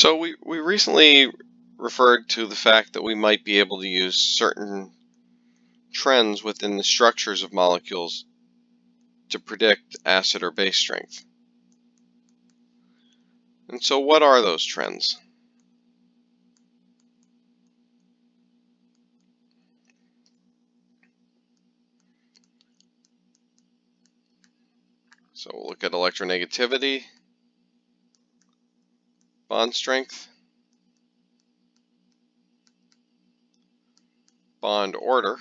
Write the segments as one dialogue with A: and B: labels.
A: So we recently referred to the fact that we might be able to use certain trends within the structures of molecules to predict acid or base strength. And so what are those trends? So we'll look at electronegativity, bond strength, bond order,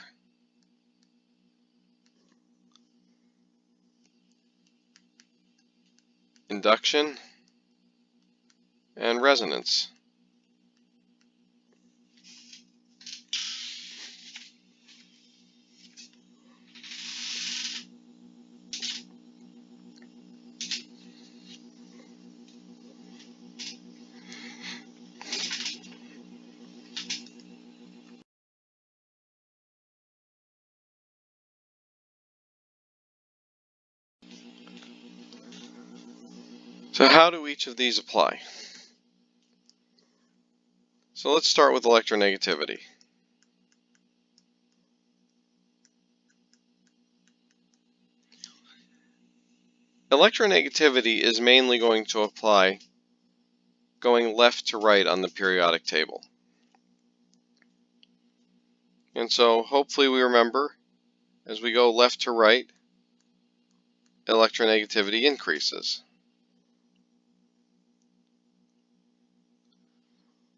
A: induction, and resonance. So how do each of these apply? So let's start with electronegativity. Electronegativity is mainly going to apply going left to right on the periodic table. And so hopefully we remember, as we go left to right, electronegativity increases.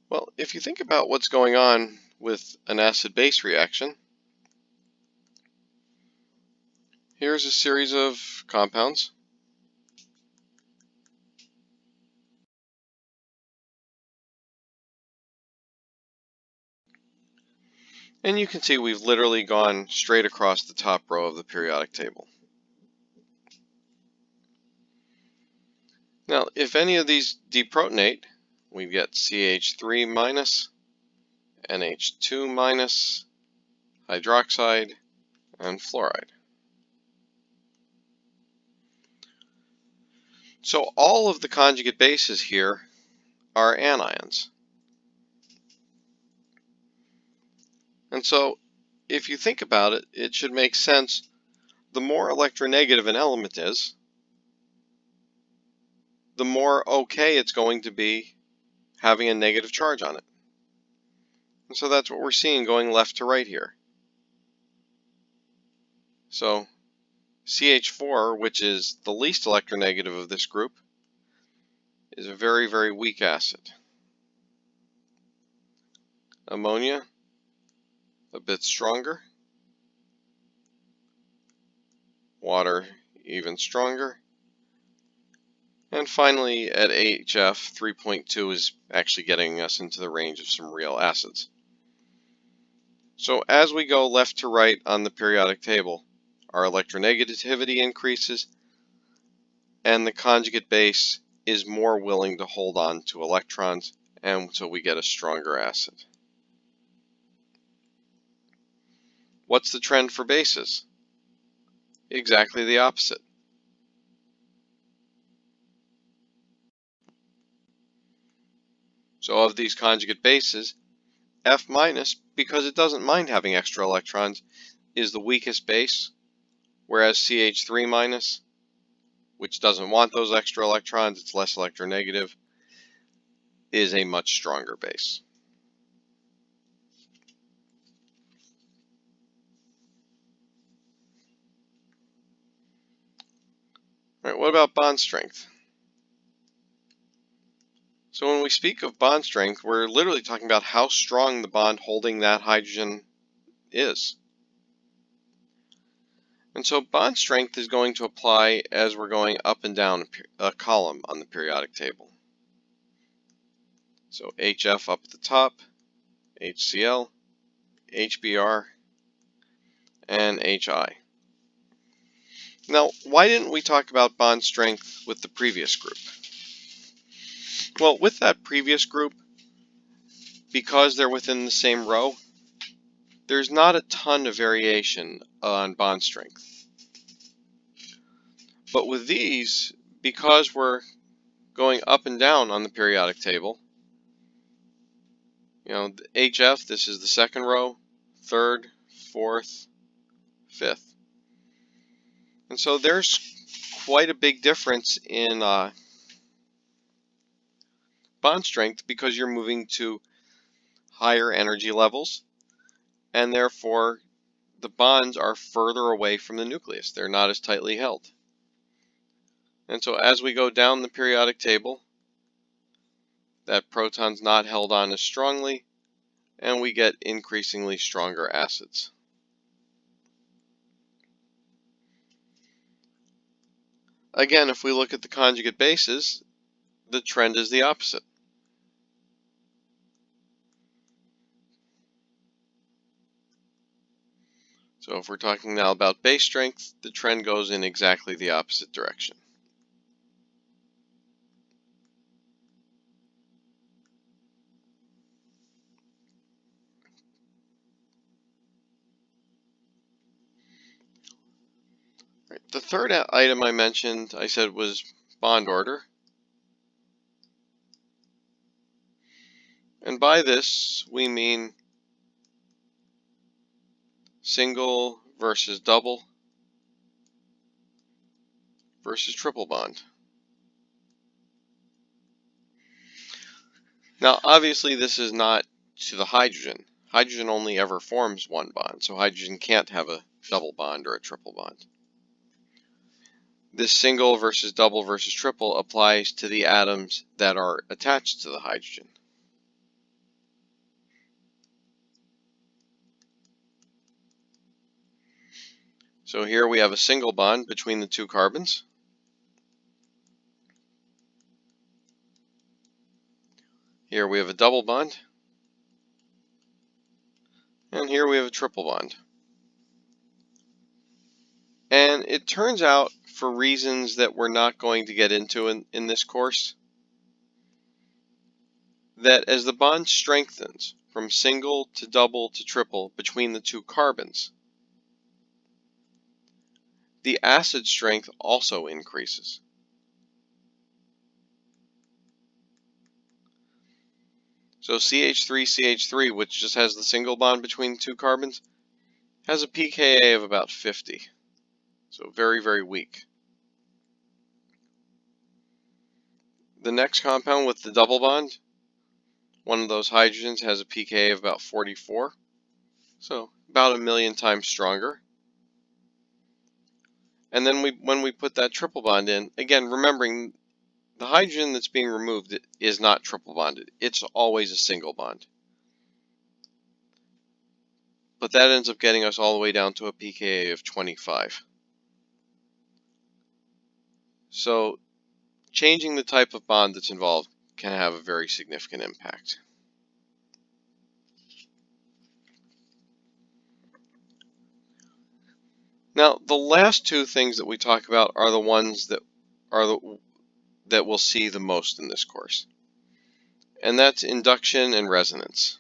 A: Well, if you think about what's going on with an acid-base reaction, here's a series of compounds. And you can see we've literally gone straight across the top row of the periodic table. Now, if any of these deprotonate, we get CH3 minus, NH2 minus, hydroxide, and fluoride. So all of the conjugate bases here are anions. And so if you think about it, it should make sense. The more electronegative an element is, the more okay it's going to be having a negative charge on it. And so that's what we're seeing going left to right here. So CH4, which is the least electronegative of this group, is a very, very weak acid. Ammonia, a bit stronger. Water, even stronger. And finally, at HF, 3.2 is actually getting us into the range of some real acids. So as we go left to right on the periodic table, our electronegativity increases, and the conjugate base is more willing to hold on to electrons, and so we get a stronger acid. What's the trend for bases? Exactly the opposite. So of these conjugate bases, F minus, because it doesn't mind having extra electrons, is the weakest base, whereas CH3 minus, which doesn't want those extra electrons, it's less electronegative, is a much stronger base. All right, what about bond strength? So when we speak of bond strength, we're literally talking about how strong the bond holding that hydrogen is. And so bond strength is going to apply as we're going up and down a column on the periodic table. So HF up at the top, HCl, HBr, and HI. Now, why didn't we talk about bond strength with the previous group? Well, with that previous group, because they're within the same row, there's not a ton of variation on bond strength. But with these, because we're going up and down on the periodic table, The HF, this is the second row, third, fourth, fifth. And so there's quite a big difference in bond strength because you're moving to higher energy levels, and therefore the bonds are further away from the nucleus. They're not as tightly held. And so as we go down the periodic table, that proton's not held on as strongly, and we get increasingly stronger acids. Again, if we look at the conjugate bases, the trend is the opposite. So if we're talking now about base strength, the trend goes in exactly the opposite direction. Right. The third item I mentioned, I said, was bond order. And by this, we mean single versus double versus triple bond. Now, obviously, this is not to the hydrogen. Hydrogen only ever forms one bond, so hydrogen can't have a double bond or a triple bond. This single versus double versus triple applies to the atoms that are attached to the hydrogen. So here we have a single bond between the two carbons. Here we have a double bond. And here we have a triple bond. And it turns out, for reasons that we're not going to get into in this course, that as the bond strengthens from single to double to triple between the two carbons, the acid strength also increases. So CH3CH3, which just has the single bond between the two carbons, has a pKa of about 50. So very, very weak. The next compound with the double bond, one of those hydrogens, has a pKa of about 44. So about 1,000,000 times stronger. And then when we put that triple bond in, again, remembering the hydrogen that's being removed is not triple bonded. It's always a single bond. But that ends up getting us all the way down to a pKa of 25. So changing the type of bond that's involved can have a very significant impact. Now, the last two things that we talk about are the ones that we'll see the most in this course. And that's induction and resonance.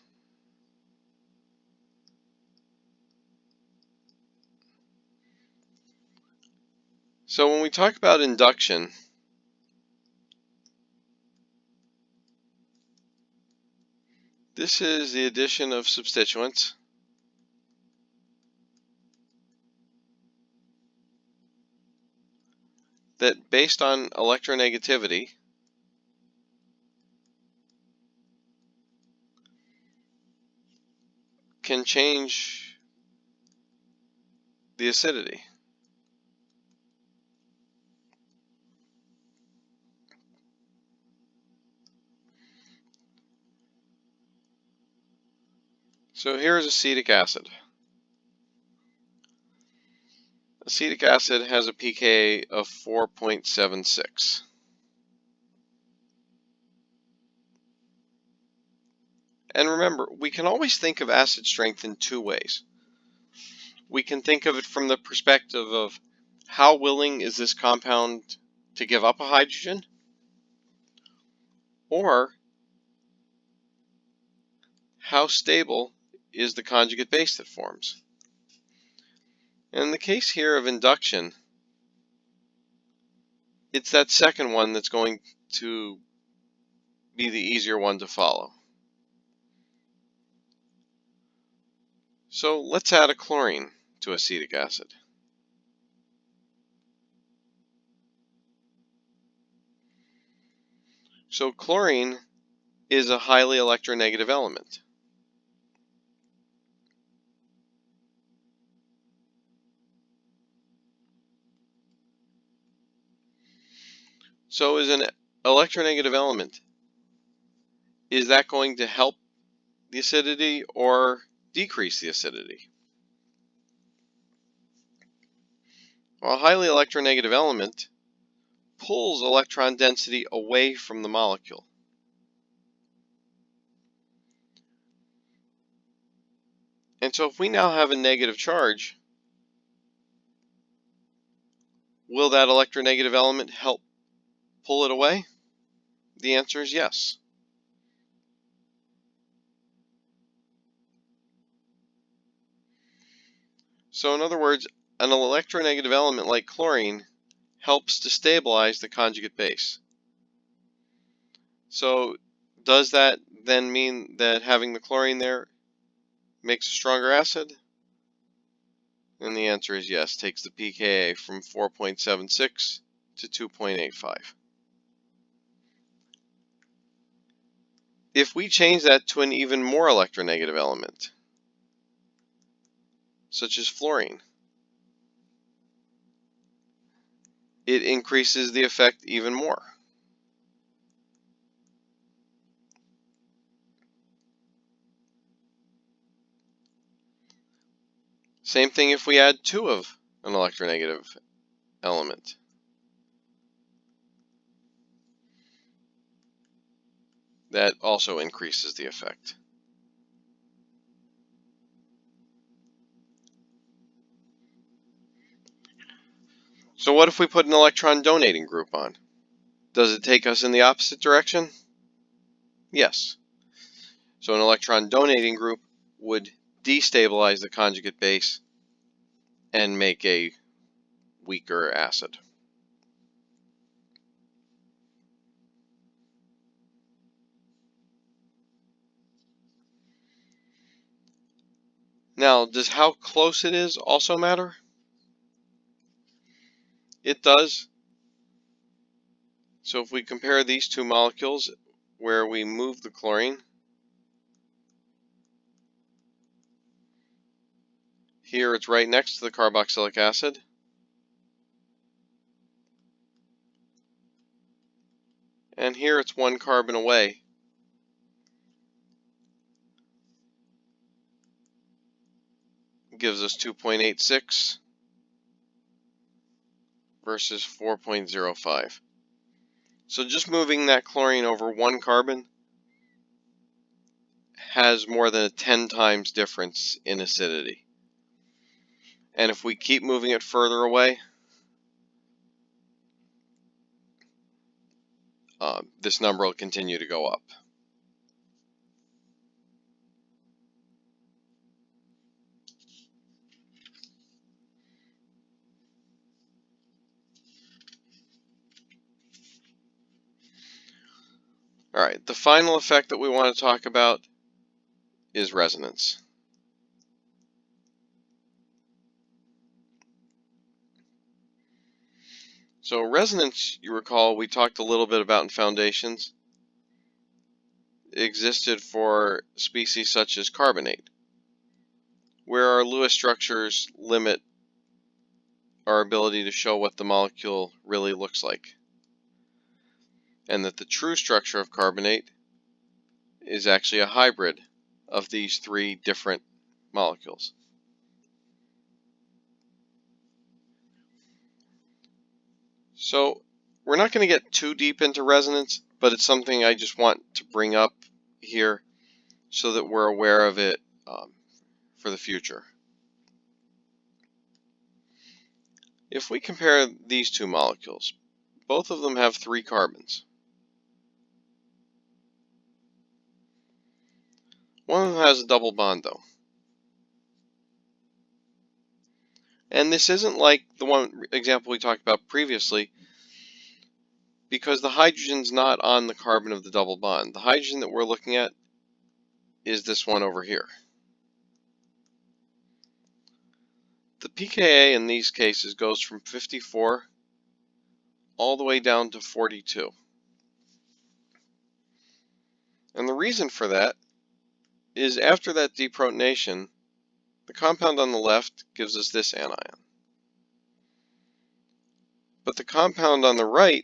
A: So when we talk about induction, this is the addition of substituents that, based on electronegativity, can change the acidity. So here's acetic acid. Acetic acid has a pKa of 4.76. And remember, we can always think of acid strength in two ways. We can think of it from the perspective of how willing is this compound to give up a hydrogen, or how stable is the conjugate base that forms. In the case here of induction, it's that second one that's going to be the easier one to follow. So let's add a chlorine to acetic acid. So chlorine is a highly electronegative element. So is an electronegative element, is that going to help the acidity or decrease the acidity? Well, a highly electronegative element pulls electron density away from the molecule. And so if we now have a negative charge, will that electronegative element help pull it away? The answer is yes. So in other words, an electronegative element like chlorine helps to stabilize the conjugate base. So does that then mean that having the chlorine there makes a stronger acid? And the answer is yes, takes the pKa from 4.76 to 2.85. If we change that to an even more electronegative element, such as fluorine, it increases the effect even more. Same thing if we add 2 of an electronegative element. That also increases the effect. So what if we put an electron donating group on? Does it take us in the opposite direction? Yes. So an electron donating group would destabilize the conjugate base and make a weaker acid. Now, does how close it is also matter? It does. So if we compare these two molecules where we move the chlorine, here it's right next to the carboxylic acid. And here it's 1 carbon away. Gives us 2.86 versus 4.05. So just moving that chlorine over 1 carbon has more than a 10 times difference in acidity. And if we keep moving it further away, this number will continue to go up. All right, the final effect that we want to talk about is resonance. So resonance, you recall, we talked a little bit about in foundations. It existed for species such as carbonate, where our Lewis structures limit our ability to show what the molecule really looks like, and that the true structure of carbonate is actually a hybrid of these 3 different molecules. So we're not going to get too deep into resonance, but it's something I just want to bring up here so that we're aware of it for the future. If we compare these 2 molecules, both of them have 3 carbons. One of them has a double bond though. And this isn't like the one example we talked about previously, because the hydrogen's not on the carbon of the double bond. The hydrogen that we're looking at is this one over here. The pKa in these cases goes from 54 all the way down to 42. And the reason for that is after that deprotonation, the compound on the left gives us this anion. But the compound on the right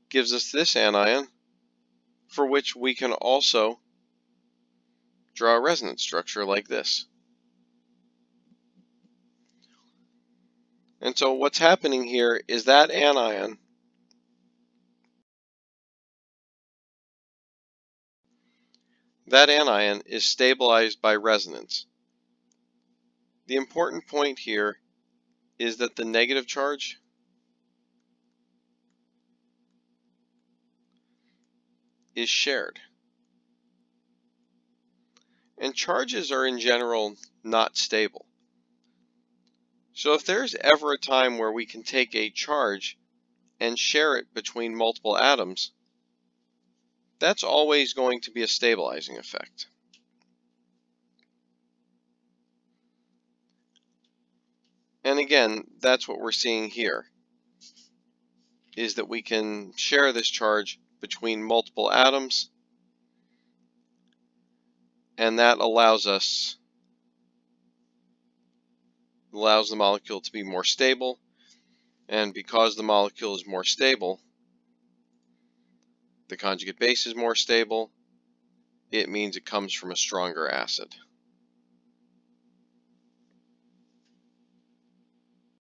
A: gives us this anion, for which we can also draw a resonance structure like this. And so what's happening here is that anion is stabilized by resonance. The important point here is that the negative charge is shared. And charges are in general not stable. So if there's ever a time where we can take a charge and share it between multiple atoms, that's always going to be a stabilizing effect. And again, that's what we're seeing here, is that we can share this charge between multiple atoms, and that allows the molecule to be more stable. And because the molecule is more stable, the conjugate base is more stable. It means it comes from a stronger acid.